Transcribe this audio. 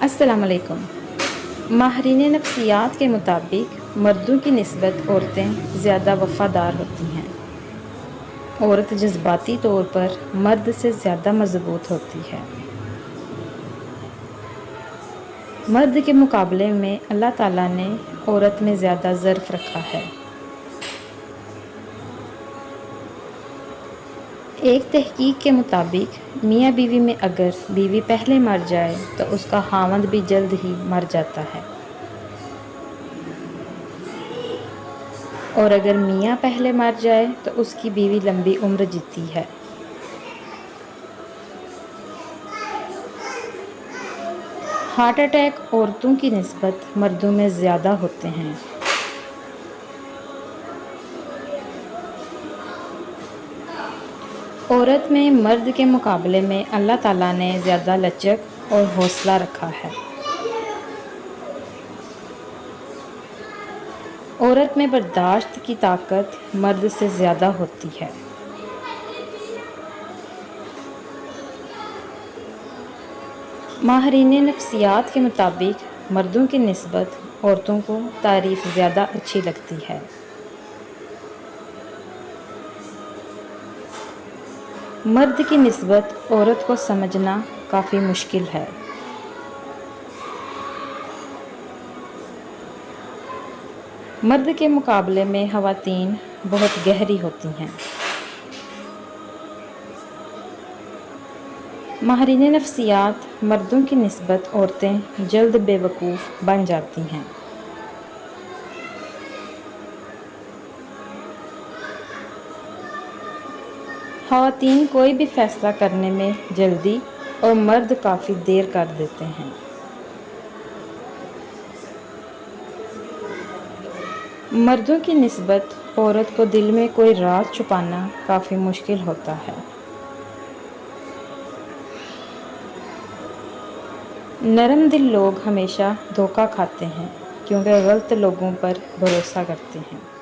السلام علیکم۔ ماہرین نفسیات کے مطابق مردوں کی نسبت عورتیں زیادہ وفادار ہوتی ہیں۔ عورت جذباتی طور پر مرد سے زیادہ مضبوط ہوتی ہے۔ مرد کے مقابلے میں اللہ تعالیٰ نے عورت میں زیادہ ظرف رکھا ہے۔ ایک تحقیق کے مطابق میاں بیوی میں اگر بیوی پہلے مر جائے تو اس کا خاوند بھی جلد ہی مر جاتا ہے، اور اگر میاں پہلے مر جائے تو اس کی بیوی لمبی عمر جیتی ہے۔ ہارٹ اٹیک عورتوں کی نسبت مردوں میں زیادہ ہوتے ہیں۔ عورت میں مرد کے مقابلے میں اللہ تعالیٰ نے زیادہ لچک اور حوصلہ رکھا ہے۔ عورت میں برداشت کی طاقت مرد سے زیادہ ہوتی ہے۔ ماہرین نفسیات کے مطابق مردوں کی نسبت عورتوں کو تعریف زیادہ اچھی لگتی ہے۔ مرد کی نسبت عورت کو سمجھنا کافی مشکل ہے۔ مرد کے مقابلے میں خواتین بہت گہری ہوتی ہیں۔ ماہرین نفسیات مردوں کی نسبت عورتیں جلد بے وقوف بن جاتی ہیں۔ خواتین کوئی بھی فیصلہ کرنے میں جلدی اور مرد کافی دیر کر دیتے ہیں۔ مردوں کی نسبت عورت کو دل میں کوئی راز چھپانا کافی مشکل ہوتا ہے۔ نرم دل لوگ ہمیشہ دھوکہ کھاتے ہیں کیونکہ غلط لوگوں پر بھروسہ کرتے ہیں۔